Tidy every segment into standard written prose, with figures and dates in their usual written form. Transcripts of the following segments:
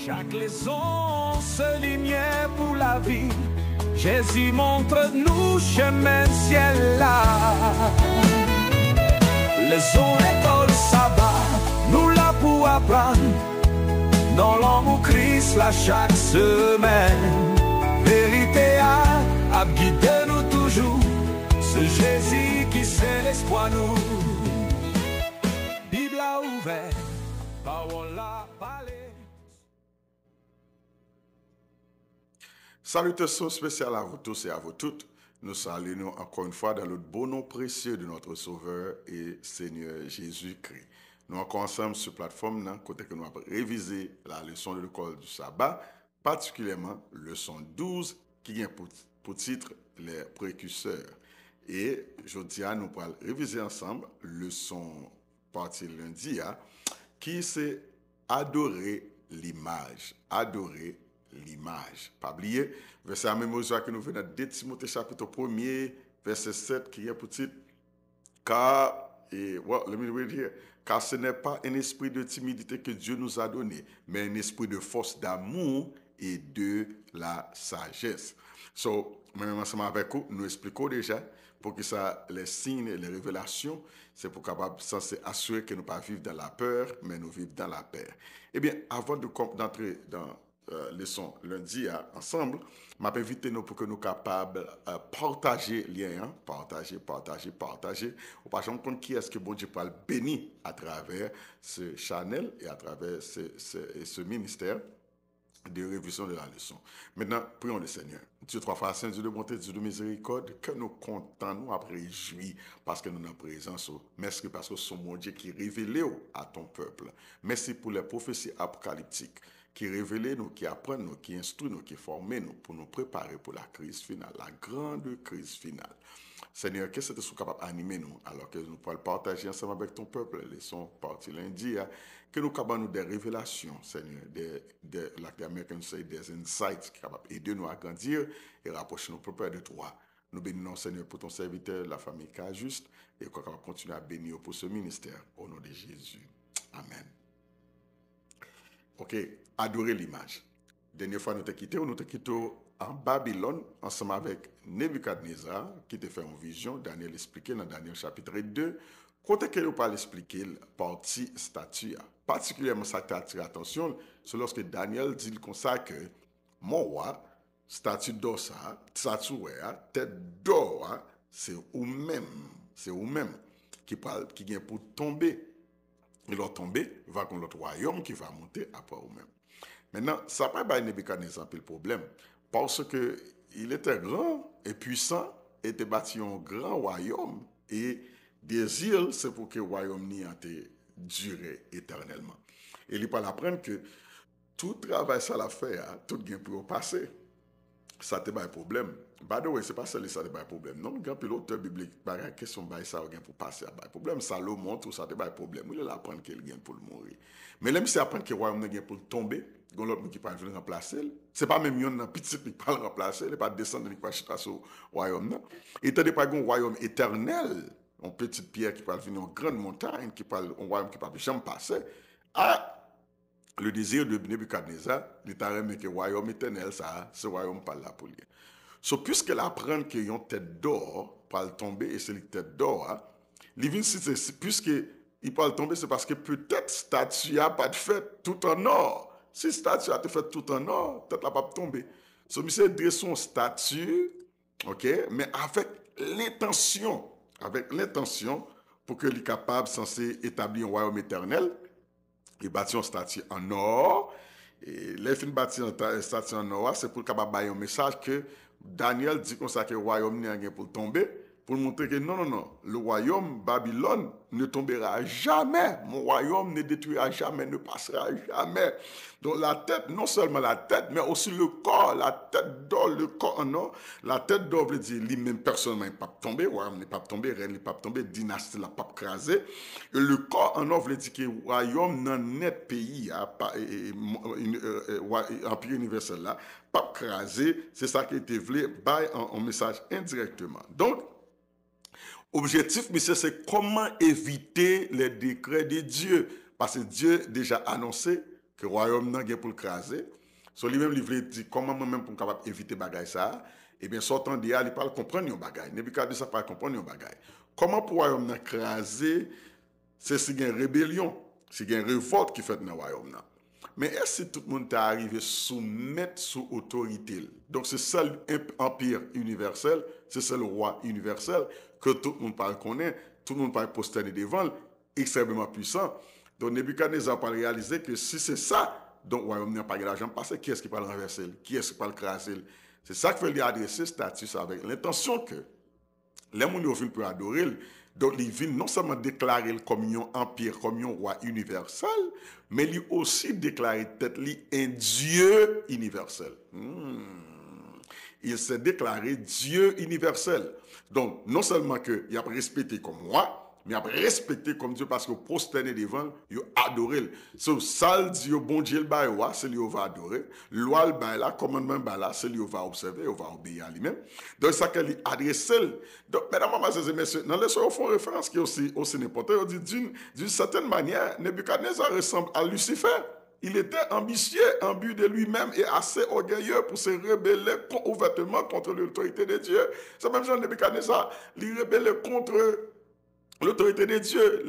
Chaque leçon se lignait pour la vie. Jésus montre-nous chemin ciel là. Leçon école sabbat, nous là pour apprendre. Dans l'amour Christ là chaque semaine. Vérité a guidé nous toujours. C'est Jésus qui c'est l'espoir nous. Bible a ouvert, parole a parlé. Salutations spéciales à vous tous et à vous toutes. Nous saluons encore une fois dans le beau nom précieux de notre Sauveur et Seigneur Jésus-Christ. Nous encore ensemble sur la plateforme, côté que nous avons révisé la leçon de l'école du sabbat, particulièrement leçon 12 qui a pour titre les précurseurs. Et aujourd'hui, nous allons réviser ensemble leçon partie lundi qui c'est adorer l'image. Adorer l'image. Pas oublier, verset à même que nous venons de Timothée chapitre 1er, verset 7 qui est pour titre car ce n'est pas un esprit de timidité que Dieu nous a donné, mais un esprit de force, d'amour et de la sagesse. So, même ensemble avec vous, nous expliquons déjà pour que ça, les signes et les révélations, c'est pour capable censé assurer que nous ne pas vivre dans la peur, mais nous vivons dans la paix. Eh bien, avant d'entrer dans leçon lundi ensemble, m'a invité nous pour que nous capables partager lien, partager. Ou pas comprendre qui est-ce que bon Dieu peut bénir à travers ce channel et à travers ce ministère de révision de la leçon. Maintenant, prions le Seigneur. Dieu trois fois saint, Dieu de bonté, Dieu de miséricorde, que nous comptons, nous après réjouis parce que nous sommes en présence. Merci parce que c'est mon Dieu qui révèle à ton peuple. Merci pour les prophéties apocalyptiques qui révèlent nous, qui apprennent nous, qui instruisent nous, qui forment nous pour nous préparer pour la crise finale, la grande crise finale. Seigneur, qu'est-ce que tu es capable d'animer nous alors que nous pouvons partager ensemble avec ton peuple, les leçons partie lundi, que nous capables nous des révélations, Seigneur, des insights qui sont capables d'aider nous à grandir et rapprocher nos peuples de toi. Nous bénissons, Seigneur, pour ton serviteur, la famille K-Juste, et qu'on va continuer à bénir pour ce ministère, au nom de Jésus. Amen. Ok, adorer l'image. Dernière fois, nous t'avons quitté en Babylone, ensemble avec Nebuchadnezzar, qui te fait une vision. Daniel expliqué dans Daniel chapitre 2. Côté que nous parlons expliquer partie statue, particulièrement ça t'attire l'attention, c'est lorsque Daniel dit comme ça que mon roi, statue d'or ça, statue tête d'or, c'est vous-même qui vient pour tomber. Et leur tomber, va qu'on l'autre royaume qui va monter après vous-même. Maintenant, ça n'a pas Nebuchadnezzar le problème, parce que il était grand et puissant, et était bâti un grand royaume, et désir, c'est pour que le royaume n'y ait duré éternellement. Et il peut apprendre que tout travail, ça l'a fait, tout gain pour passer. Ça te pas un problème. By the way, c'est pas ça ça te pas un problème. Non, grand pilote biblique, par la question bail ça gain pour passer à problème. Salomon tout ça te pas un problème. Il apprendre qu'il gain pour le mourir. Mais même si apprendre que royaume gain pour tomber, gon l'autre qui pas venir remplacer, c'est pas même yon petit qui pas le remplacer, il pas descendre qui pas chita sur royaume non. Et t'as pas un royaume éternel, une petite pierre qui va venir en grande montagne qui parle un royaume qui pas jamais passer. Le désir de Nebuchadnezzar, il t'a remis que le royaume éternel, ça, ce royaume pas là pour lui. So, puisqu'elle apprend qu'il y a une tête d'or, pour tomber, et c'est une tête d'or, puisqu'il peut tomber, c'est parce que peut-être statue n'a pas de fait tout en or. Si statue a été fait tout en or, peut-être elle n'a pas tomber. So, monsieur dresse son statue, ok, mais avec l'intention pour qu'il soit capable, censé établir un royaume éternel. Il bâtit un statue en or. Et les fins bâtir un statue en or, c'est pour capable un message que Daniel dit comme ça que le royaume n'est rien pour tomber, pour montrer que non, le royaume Babylone ne tombera jamais. Mon royaume ne détruira jamais, ne passera jamais. Donc la tête, non seulement la tête, mais aussi le corps, la tête d'or, le corps en or. La tête d'or veut dire lui-même personnellement il ne peut pas tomber, le royaume n'est pas tomber, reine n'est pas tomber, dynastie n'a pas crasé. Et le corps en or veut dire que le royaume dans net pays, empire universel là, pas crasé, c'est ça qui a été voulu en message indirectement. Donc, objectif, monsieur, c'est comment éviter les décrets de Dieu. Parce que Dieu déjà annoncé que le royaume n'a pour le craser. So lui-même, il voulait dire comment moi-même pour capable éviter bagay ça. Eh bien, sortant d'il il parle comprendre yon bagay. Nebuchadnezzar parle comprendre yon bagay. Comment pour le royaume n'a craser, c'est si il y a une rébellion, si il y a une révolte qui fait dans le royaume. Mais est-ce que tout le monde est arrivé soumettre sous autorité? Donc c'est seul empire universel, c'est seul roi universel que tout le monde parle connaît, tout le monde parle posterner devant, extrêmement puissant. Donc Nebuchadnezzar parle réaliser que si c'est ça, donc le royaume n'a pas de l'argent passer, qui est-ce qui parle renverser? Qui est-ce qui parle craser? C'est ça qu'il fait adresser statut avec l'intention que les gens qui viennent pour adorer, donc ils viennent non seulement déclarer comme un empire, comme un roi universel, mais ils aussi déclarer tête un Dieu universel. Il s'est déclaré Dieu universel. Donc non seulement qu'il a respecté comme roi, mais après respecter comme Dieu parce que prosterner devant, il adoré. So ça Dieu bon Dieu le c'est lui va adorer. Loi le bail là, commandement bail là, c'est lui va observer, il va obéir à lui-même. Donc ça qu'il adresse. Donc mesdames, mademoiselles et messieurs, dans les soins font référence qui est aussi n'importe. On dit d'une certaine manière, Nebuchadnezzar ressemble à Lucifer. Il était ambitieux, imbu de lui-même et assez orgueilleux pour se rebeller ouvertement contre l'autorité de Dieu. C'est même Jean Nebuchadnezzar, il rebelle contre l'autorité de Dieu,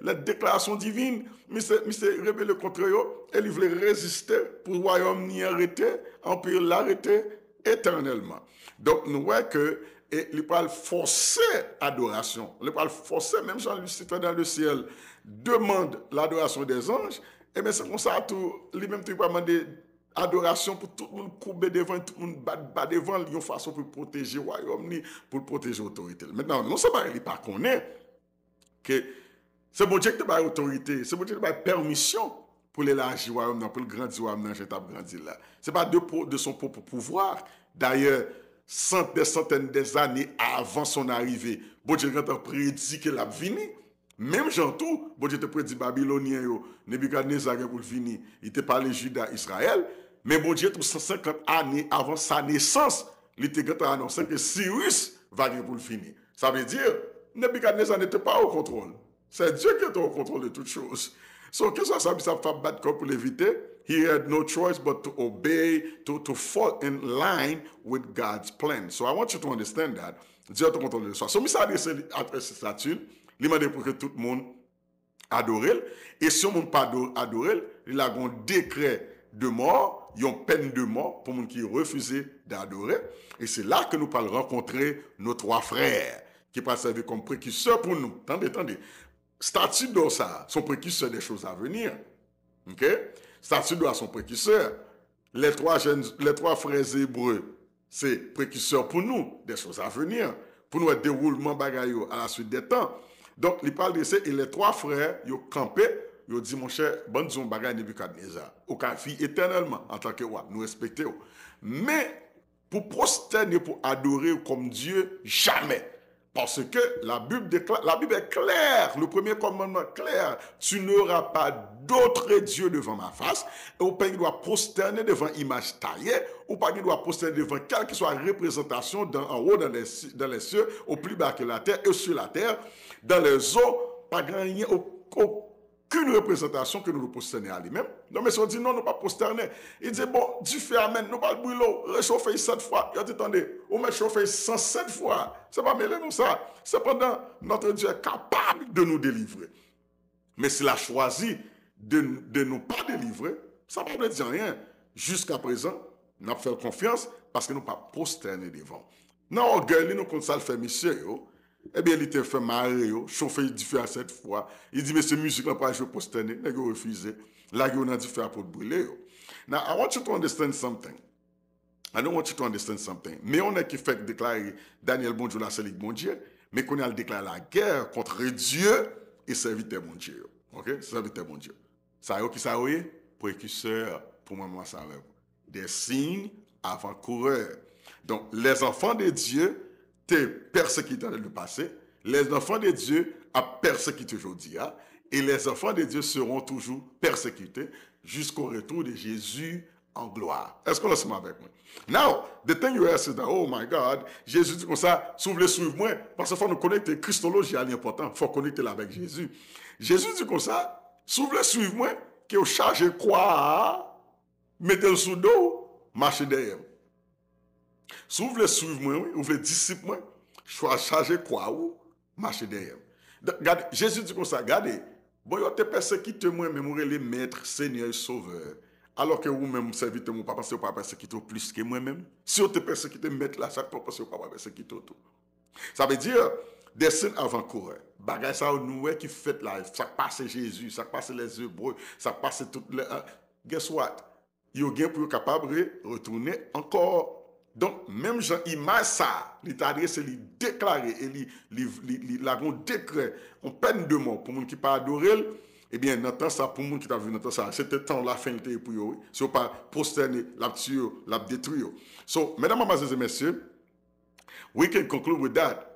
les déclarations divines, mais c'est rebelle contre eux et il voulait résister pour le royaume n'y arrêter, empire l'arrêter éternellement. Donc nous voyons que il peut forcer adoration, il peut forcer, même Jean-Lucifer dans le ciel demande l'adoration des anges, et bien c'est comme ça tout, lui-même tu peux demander adoration pour tout le monde couper devant, tout le monde bat devant, il y a une façon pour protéger le royaume, pour protéger l'autorité. Maintenant, non seulement il ne pas connaît que c'est bon Dieu qui a l'autorité, c'est bon Dieu qui a permission pour l'élargir le royaume, pour le grandir le royaume, je t'ai grandi là. Ce n'est pas de son propre pouvoir. D'ailleurs, des centaines d'années avant son arrivée, bon Dieu a prédit qu'il a venu. Même Jean tout, bon Dieu te prédit Babylonien, Nebuchadnezzar pour venir, il te parlé Juda, Israël, mais bon Dieu, 150 années avant sa naissance, il te annoncé que Cyrus va venir pour le finir. Ça veut dire, Nebuchadnezzar n'était pas au contrôle. C'est Dieu qui était au contrôle de toutes choses. So, qu'est-ce que ça fait battre pour l'éviter? He had no choice but to obey, to fall in line with God's plan. So I want you to understand that. Dieu est au contrôle de ça. So, ça adresse après cette statue, il m'a dit pour que tout le monde adore. Et si on ne peut pas adorer, il a un décret de mort, il y a une peine de mort pour les gens qui refusent d'adorer. Et c'est là que nous allons rencontrer nos trois frères qui peuvent servir comme précurseurs pour nous. Attendez. Statut de ça, son précurseur des choses à venir. OK? Statut de son précurseur. Les trois frères hébreux, c'est précurseur pour nous des choses à venir. Pour nous, déroulement bagaille à la suite des temps. Donc, il parle de ça, et les trois frères, ils ont campé, ils ont dit, mon cher, bon Dieu, bagaille Nebuchadnezzar, au cas vivre éternellement en tant que roi, nous respectons. Mais, pour prosterner, pour adorer comme Dieu, jamais. Parce que la Bible est claire, le premier commandement clair, tu n'auras pas d'autre Dieu devant ma face, et ou pas qu'il doit prosterner devant image taillée, ou pas qu'il doit prosterner devant quelle que soit représentation en haut dans les cieux, au plus bas que la terre, et sur la terre, dans les eaux, pas gagner aucune représentation que nous nous prosterner à lui-même. Non, mais si on dit non, nous ne pas prosterner, il dit bon, Dieu fait amen, nous pas le brûlot, réchauffer 7 fois. Il dit attendez, on met chauffer 107 fois. C'est pas mêlé nous ça. Cependant, notre Dieu est capable de nous délivrer. Mais s'il a choisi de nous pas délivrer, ça ne veut pas dire rien. Jusqu'à présent, nous avons fait confiance parce que nous ne pas prosterner devant. Non, orgueil, nous comme ça le fait monsieur, eh bien, il était fait marrer, chauffer du feu à 7 fois. Il dit, mais cette musique-là, pas je posterner. Il a refusé. Là, il a dit faire pour brûler. Now, I want you to understand something. I don't want you to understand something. Mais on a qui fait déclarer Daniel bon Dieu, la seule bon Dieu, mais qu'on a déclaré la guerre contre Dieu et serviteur bon Dieu. OK? Serviteur bon Dieu. Ça y est, qui ça y est? Précurseur, pour moi, ça va. Des signes avant-coureurs. Donc, les enfants de Dieu, persécutés dans le passé, les enfants de Dieu a persécuté aujourd'hui, et les enfants de Dieu seront toujours persécutés jusqu'au retour de Jésus en gloire. Est-ce qu'on est ensemble avec moi? Now, the thing you ask is that, oh my God, Jésus dit comme ça, si vous voulez suivre moi, parce qu'il faut nous connecter, Christologie est important, il faut connecter là avec Jésus. Jésus dit comme ça, si vous voulez suivre moi, que vous chargez quoi, mettez le sous dos, marchez derrière. Si vous voulez suivre moi, vous voulez disciple moi, chargez quoi ou marchez derrière. Regardez, Jésus dit comme ça, regardez, bon, vous êtes persécuté moi-même, vous les maître, Seigneur, Sauveur. Alors que vous-même, serviteur, vous ne pensez pas persécuter plus que moi-même. Si vous êtes persécuté, maître là, chaque fois, pensez pas persécuter tout. Ça veut dire, des signes avant-coureurs. Bagay ça, nous, qui fait là, ça passe Jésus, ça passe les Hébreux, ça passe toutes les. Guess what? Vous êtes pour capable de retourner encore. Donc, même Jean, image ça, il adresse, il déclare, il a un décret, on peine de mort pour les gens qui ne pas adoré. Eh bien, dans temps ça, pour les gens qui ont vu dans ça, c'était temps la fin de pour eux. Si on pas prosterner, la tuer, la détruire. So, mesdames, et messieurs, we can conclude with that.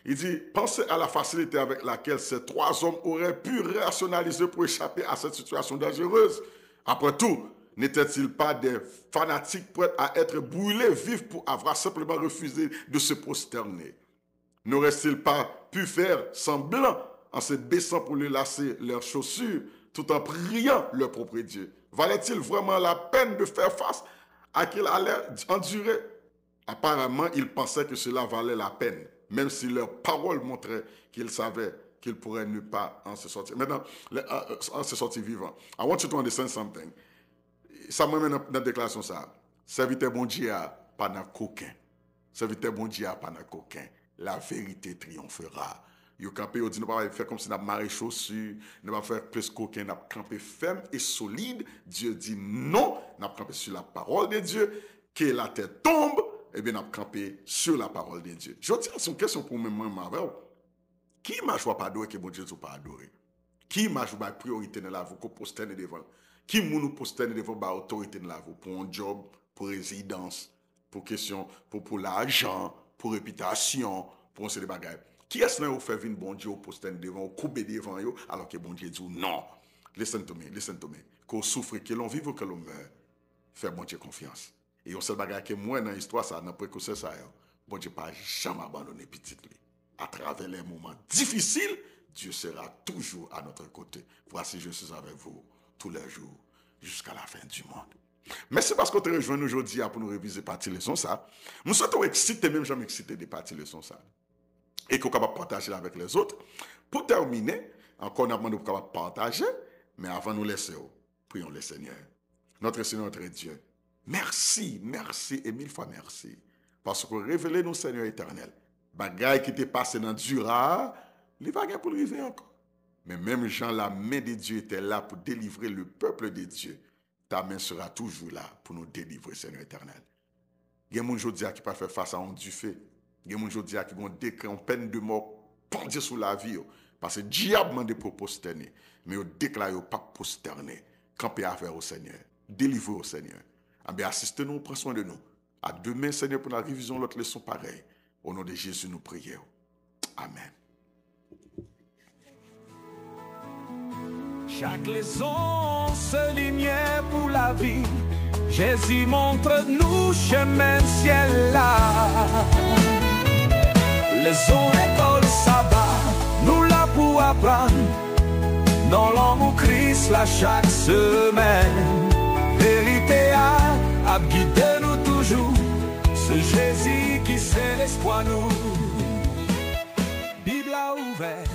Il dit, pensez à la facilité avec laquelle ces trois hommes auraient pu rationaliser pour échapper à cette situation dangereuse. Après tout, n'étaient-ils pas des fanatiques prêts à être brûlés vifs pour avoir simplement refusé de se prosterner? N'auraient-ils pas pu faire semblant en se baissant pour lui lasser leurs chaussures tout en priant leur propre Dieu? Valait-il vraiment la peine de faire face à qu'il allait endurer? Apparemment, ils pensaient que cela valait la peine, même si leurs paroles montraient qu'ils savaient qu'ils pourraient ne pas en se sortir. Maintenant, en se sortir vivant. I want you to understand something. Ça me met dans la déclaration ça. Serviteur bon Dieu pas dans coquin. Serviteur bon Dieu pas dans coquin. La vérité triomphera. Yo campé, yo dit ne pas faire comme si n'a maré chaussure, ne pas faire plus coquin, n'a campé ferme et solide. Dieu dit non, n'a campé sur la parole de Dieu, que la terre tombe, et bien n'a campé sur la parole de Dieu. Je dis c'est une question pour moi. Qui m'a choisi pas adorer que bon Dieu ne pas adorer? Qui m'a choisi priorité dans la vie qu'on posterne devant? Qui nous posterne devant ba autorité dans la vie pour un job, pour résidence, pour question pour l'argent, pour réputation, pour ces bagages? Qui est-ce que vous fait venir bon Dieu au posterne devant, au couper devant yo alors que bon Dieu dit non? Listen to me. Qu'on souffre, que l'on vive ou que l'on meurt, faire bon Dieu confiance. Et on seul bagage que moi dans l'histoire ça, dans précaution ça, bon Dieu pas jamais abandonné petit lui. À travers les moments difficiles, Dieu sera toujours à notre côté. Voici, je suis avec vous tous les jours jusqu'à la fin du monde. Merci parce que tu rejoins aujourd'hui pour nous réviser partie leçon ça. Nous sommes excités, même jamais excités de partie leçon ça. Et qu'on est capable de partager avec les autres. Pour terminer, encore nous demandons pour capable partager, mais avant de nous laisser, prions le Seigneur. Notre Seigneur, notre Dieu. Merci et mille fois merci. Parce que révélez nous, Seigneur éternel. Bagaille qui t'est passé dans Dura, il va gagner pour le vivre encore. Mais même Jean, la main de Dieu était là pour délivrer le peuple de Dieu. Ta main sera toujours là pour nous délivrer, Seigneur éternel. Il y a des gens qui ne peuvent pas faire face à un du fait. Il y a des gens qui ont décret en peine de mort pendu sous la vie. Parce que le diable m'a dit pour posterner. Mais il déclare pas posterner. Camper à faire au Seigneur. Délivrer au Seigneur. Assistez-nous, prends soin de nous. À demain, Seigneur, pour la révision de l'autre leçon pareille. Au nom de Jésus, nous prions. Amen. Chaque leçon se lignait pour la vie. Jésus montre-nous chemin ciel là. Leçon école sabbat, nous là pour apprendre. Dans l'amour Christ là chaque semaine. Vérité à guider nous toujours. C'est Jésus qui c'est l'espoir nous. Bible ouverte.